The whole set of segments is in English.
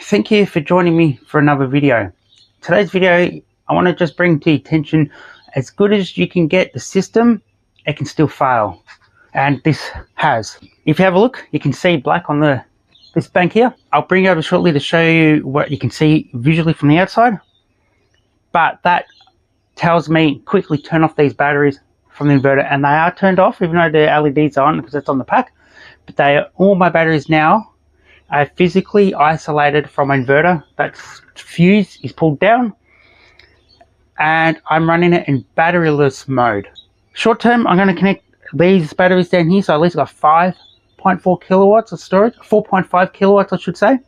Thank you for joining me for another video. Today's video, I want to just bring to your attention, as good as you can get the system, it can still fail. And this has. If you have a look, you can see black on this bank here. I'll bring you over shortly to show you what you can see visually from the outside. But that tells me quickly turn off these batteries from the inverter, and they are turned off even though the LEDs are on because it's on the pack. But all my batteries now are physically isolated from my inverter. That fuse is pulled down and I'm running it in batteryless mode. Short term, I'm going to connect these batteries down here, so at least I've got 5.4 kilowatts of storage, 4.5 kilowatts I should say.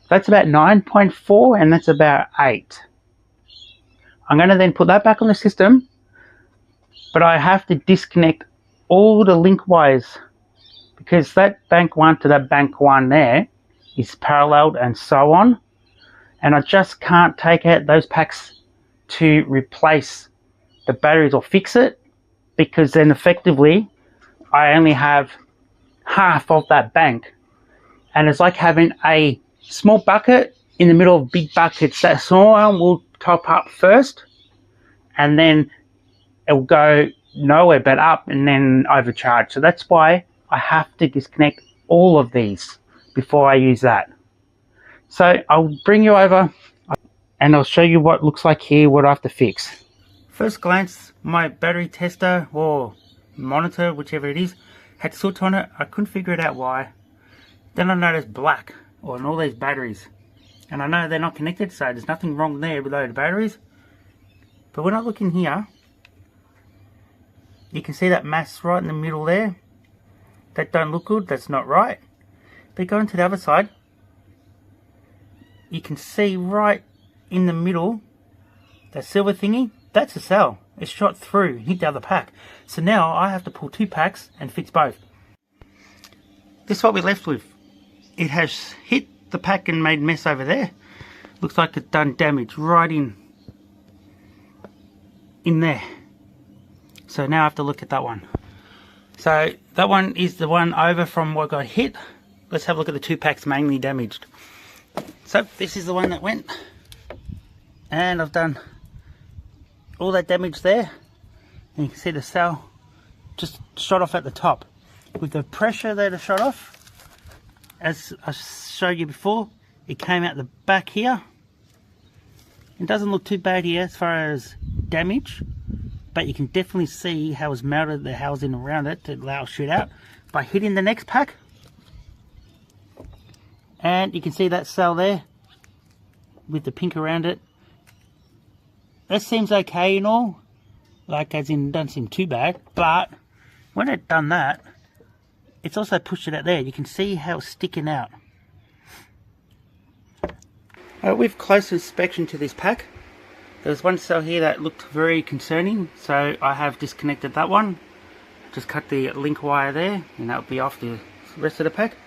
That's about 9.4 and that's about 8. I'm going to then put that back on the system, but I have to disconnect all the link wires because that bank 1 to that bank 1 there is paralleled and so on, and I just can't take out those packs to replace the batteries or fix it, because then effectively I only have half of that bank, and it's like having a small bucket in the middle of big buckets. That small one will top up first and then it will go nowhere but up and then overcharge. So that's why I have to disconnect all of these before I use that. So I'll bring you over and I'll show you what it looks like here, what I have to fix. First glance, my battery tester or monitor, whichever it is, had soot on it. I couldn't figure it out why. Then I noticed black on all these batteries, and I know they're not connected, so there's nothing wrong there with those batteries. But when I look in here, you can see that mass right in the middle there. That don't look good, that's not right. But going to the other side, you can see right in the middle, that silver thingy, that's a cell. It's shot through and hit the other pack. So now I have to pull 2 packs and fix both. This is what we're left with. It has hit the pack and made mess over there. Looks like it's done damage right in there. So now I have to look at that one. So that one is the one over from what got hit. Let's have a look at the 2 packs mainly damaged. So this is the one that went, and I've done all that damage there, and you can see the cell just shot off at the top. With the pressure that it shot off, as I showed you before, it came out the back here. It doesn't look too bad here as far as damage, but you can definitely see how it's melted the housing around it to allow it to shoot out by hitting the next pack. And you can see that cell there with the pink around it. That seems okay and all, like as in doesn't seem too bad, but when it done that, it's also pushed it out there. You can see how it's sticking out. With close inspection to this pack, there was one cell here that looked very concerning, so I have disconnected that one. Just cut the link wire there, and that'll be off the rest of the pack.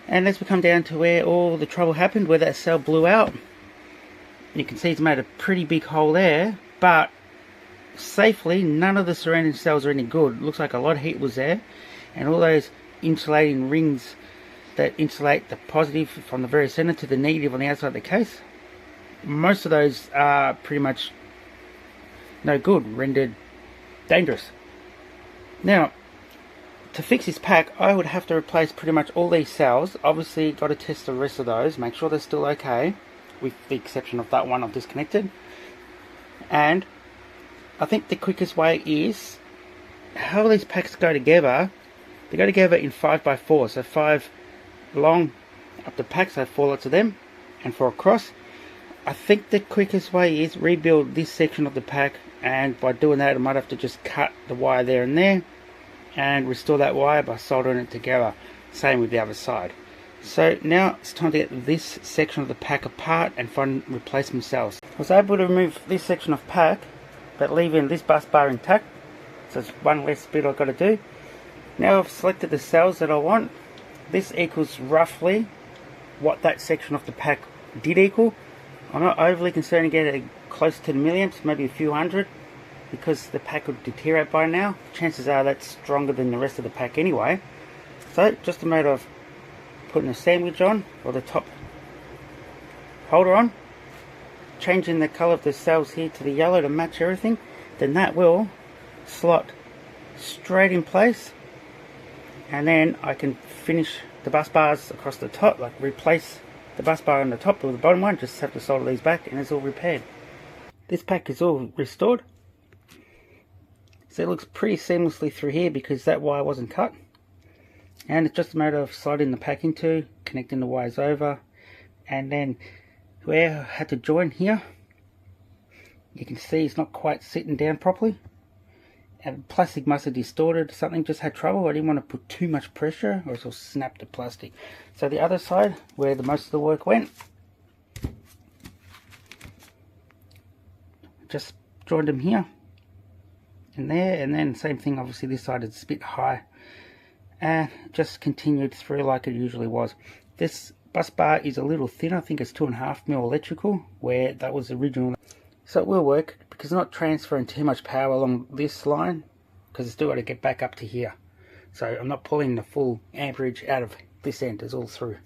And as we come down to where all the trouble happened, where that cell blew out, you can see it's made a pretty big hole there, but safely none of the surrounding cells are any good. It looks like a lot of heat was there, and all those insulating rings that insulate the positive from the very center to the negative on the outside of the case, most of those are pretty much no good, rendered dangerous. Now, to fix this pack, I would have to replace pretty much all these cells. Obviously, got to test the rest of those, make sure they're still okay, with the exception of that one I've disconnected. And I think the quickest way is, how these packs go together, they go together in 5x4, so 5 long up the pack, so 4 lots of them, and 4 across. I think the quickest way is rebuild this section of the pack, and by doing that I might have to just cut the wire there and there and restore that wire by soldering it together. Same with the other side. So now it's time to get this section of the pack apart and find replacement cells. I was able to remove this section of pack but leaving this bus bar intact, so it's one less bit I've got to do. Now I've selected the cells that I want. This equals roughly what that section of the pack did equal. I'm not overly concerned to get it close to the milliamps, maybe a few hundred, because the pack would deteriorate by now. Chances are that's stronger than the rest of the pack anyway. So just a matter of putting a sandwich on, or the top holder on, changing the colour of the cells here to the yellow to match everything, then that will slot straight in place, and then I can finish the bus bars across the top, like replace the bus bar on the top with the bottom one, just have to solder these back and it's all repaired. This pack is all restored, so it looks pretty seamlessly through here because that wire wasn't cut, and it's just a matter of sliding the pack into, connecting the wires over, and then where I had to join here, you can see it's not quite sitting down properly, and plastic must have distorted, something just had trouble. I didn't want to put too much pressure or it'll snap the plastic. So the other side, where the most of the work went, just joined them here and there, and then same thing, obviously this side is a bit high, and just continued through like it usually was. This bus bar is a little thinner, I think it's 2.5 mil electrical, where that was original. So it will work because it's not transferring too much power along this line, because it's still got to get back up to here. So I'm not pulling the full amperage out of this end, it's all through.